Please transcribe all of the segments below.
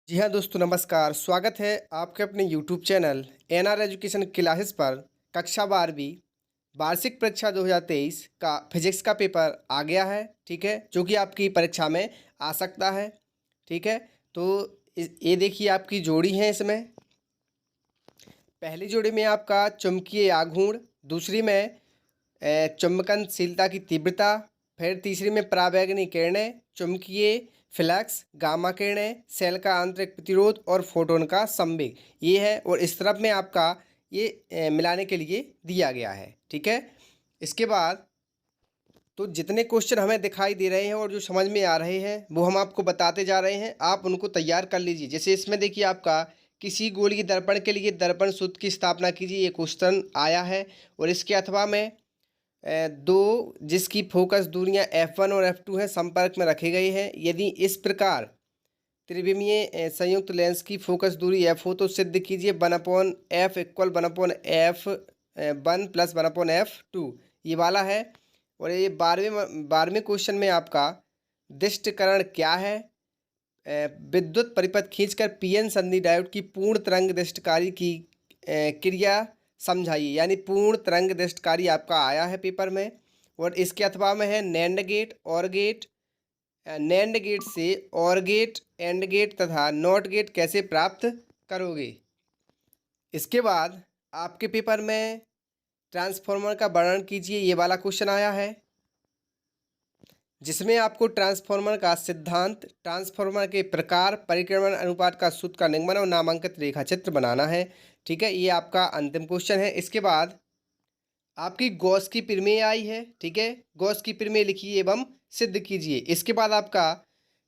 जी हाँ दोस्तों, नमस्कार। स्वागत है आपके अपने YouTube channel NR education classes पर। कक्षा 12वीं वार्षिक परीक्षा 2023 का फिजिक्स का पेपर आ गया है, ठीक है, जो कि आपकी परीक्षा में आ सकता है, ठीक है। तो ये देखिए आपकी जोड़ी है। इसमें पहली जोड़ी में आपका चुंबकीय आघूर्ण, दूसरी में चुंबकनशीलता की तीव्रता, फिर तीसरी में पराबैंगनी किरणें, चुंबकीय फ्लक्स, गामा किरणें, सेल का आंतरिक प्रतिरोध और फोटोन का संवेग, ये है। और इस तरफ में आपका ये मिलाने के लिए दिया गया है, ठीक है। इसके बाद तो जितने क्वेश्चन हमें दिखाई दे रहे हैं और जो समझ में आ रहे हैं वो हम आपको बताते जा रहे हैं, आप उनको तैयार कर लीजिए। जैसे इसमें देखिए आपका किसी गोलीय दर्पण के लिए दर्पण सूत्र की स्थापना कीजिए, ये क्वेश्चन आया है। और इसके अथवा में दो जिसकी फोकस दूरियां F1 और F2 हैं संपर्क में रखे गए हैं, यदि इस प्रकार त्रिविमीय संयुक्त लेंस की फोकस दूरी F हो तो सिद्ध कीजिए 1/F equal 1/F1 plus 1/F2, ये वाला है। और ये 12वें क्वेश्चन में आपका दिष्टकरण क्या है, विद्युत परिपथ खींचकर पीएन संधि डायोड की पूर्ण तरंग दिष्टकारी की क्रिया समझाइए, यानी पूर्ण तरंग दिष्टकारी आपका आया है पेपर में। और इसके अथवा में है नैंड गेट, और गेट, नैंड गेट से और गेट, एंड गेट तथा नॉट गेट कैसे प्राप्त करोगे। इसके बाद आपके पेपर में ट्रांसफार्मर का वर्णन कीजिए, ये वाला क्वेश्चन आया है, जिसमें आपको ट्रांसफार्मर का सिद्धांत, ट्रांसफार्मर के प्रकार, परिक्रमण अनुपात का सूत्र का निगमन और नामांकित रेखा चित्र बनाना है, ठीक है। ये आपका अंतिम क्वेश्चन है। इसके बाद आपकी गॉस की प्रमेय आई है, ठीक है। गॉस की प्रमेय लिखिए एवं सिद्ध कीजिए। इसके बाद आपका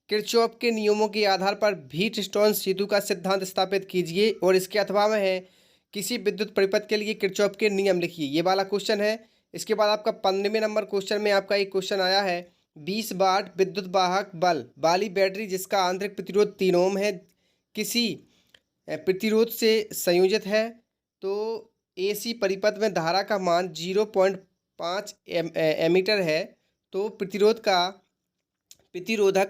किरचॉफ के नियमों के आधार पर व्हीटस्टोन सेतु का सिद्धांत स्थापित कीजिए। और इसके अथवा में है किसी विद्युत परिपथ के लिए किरचॉफ के नियम लिखिए, ये वाला क्वेश्चन है। इसके बाद आपका 15वें नंबर क्वेश्चन में आपका एक क्वेश्चन आया है, 20 वाट विद्युत वाहक बल वाली बैटरी जिसका आंतरिक प्रतिरोध 3 ओम है किसी प्रतिरोध से संयोजित है, तो एसी परिपथ में धारा का मान 0.5 एमीटर है, तो प्रतिरोधक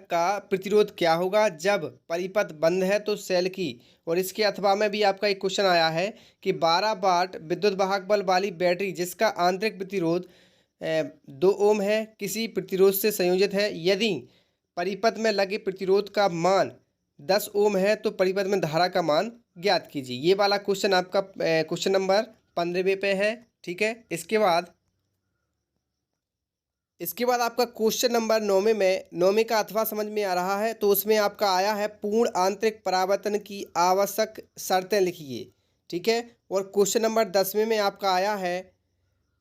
का प्रतिरोध क्या होगा जब परिपथ बंद है तो सेल की। और इसके अथवा में भी आपका एक क्वेश्चन आया है कि 12 वाट विद्युत वाहक बल वाली बैटरी जिसका आंतरिक प्रतिरोध 2 ओम है किसी प्रतिरोध से संयोजित है, यदि परिपथ में लगे प्रतिरोध का मान 10 ओम है तो परिपथ में धारा का मान ज्ञात कीजिए। ये वाला क्वेश्चन आपका क्वेश्चन नंबर 15वें पे है, ठीक है। इसके बाद आपका क्वेश्चन नंबर 9वें में, 9वें का अथवा समझ में आ रहा है, तो उसमें आपका आया है पूर्ण आंतरिक परावर्तन की आवश्यक शर्तें लिखिए, ठीक है। और क्वेश्चन नंबर 10वें में आपका आया है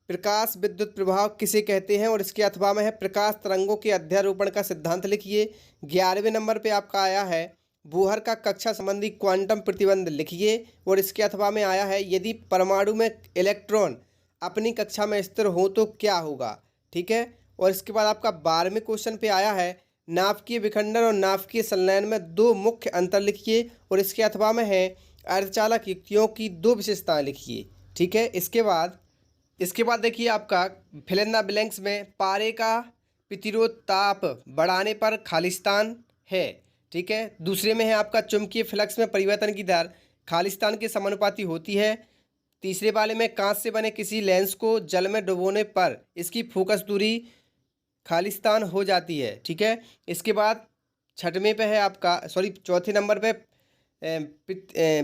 प्रकाश विद्युत प्रभाव किसे कहते हैं, और इसके अथवा में है प्रकाश तरंगों के अध्यारोपण का सिद्धांत लिखिए। 11वें नंबर पे आपका आया है बोहर का कक्षा संबंधी क्वांटम प्रतिबंध लिखिए। और इसके अथवा में आया है यदि परमाणु में इलेक्ट्रॉन अपनी कक्षा में स्थिर हो तो क्या होगा, ठीक है। और इसके बाद आपका 12वें क्वेश्चन पे आया है नाभिकीय विखंडन और नाभिकीय संलयन में दो मुख्य अंतर लिखिए। और इसके अथवा में है अर्धचालक युक्तियों की दो विशेषताएं लिखिए, ठीक है। इसके बाद देखिए आपका फिल इन द ब्लैंक्स में पारे का प्रतिरोध ताप बढ़ाने पर खालिस्तान है, ठीक है। दूसरे में है आपका चुंबकीय फ्लक्स में परिवर्तन की दर खालिस्तान के समानुपाती होती है। तीसरे वाले में कांच से बने किसी लेंस को जल में डुबोने पर इसकी फोकस दूरी खालिस्तान हो जाती है, ठीक है। इसके बाद छठवें पे है आपका चौथे नंबर पे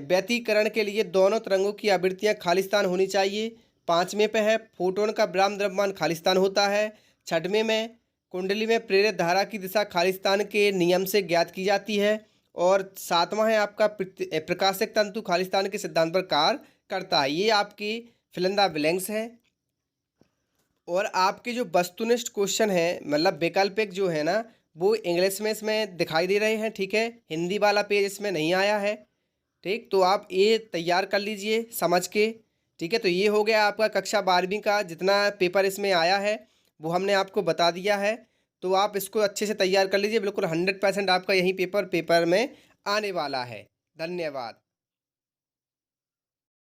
व्यतिकरण के लिए दोनों तरंगों की आवृत्तियां खालिस्तान होनी चाहिए। 5वें पे है फोटोन का ब्राह्म द्रव्यमान खालिस्तान होता है। 6वें में कुंडली में प्रेरित धारा की दिशा खालिस्तान के नियम से ज्ञात की जाती है। और 7वां है आपका प्रकाशिक तंतु खालिस्तान के सिद्धांत पर कार्य करता है। ये आपकी फिल इन द ब्लैंक्स है। और आपके जो वस्तुनिष्ठ क्वेश्चन है, मतलब वैकल्पिक जो है ना, वो इंग्लिश में इसमें दिखाई दे रहे हैं, ठीक है। हिंदी वाला पेज इसमें नहीं आया है, ठीक। तो आप ये तैयार कर लीजिए समझ के, ठीक है। तो ये हो गया आपका कक्षा 12वीं का जितना पेपर इसमें आया है वो हमने आपको बता दिया है। तो आप इसको अच्छे से तैयार कर लीजिए, बिल्कुल 100% आपका यही पेपर में आने वाला है। धन्यवाद।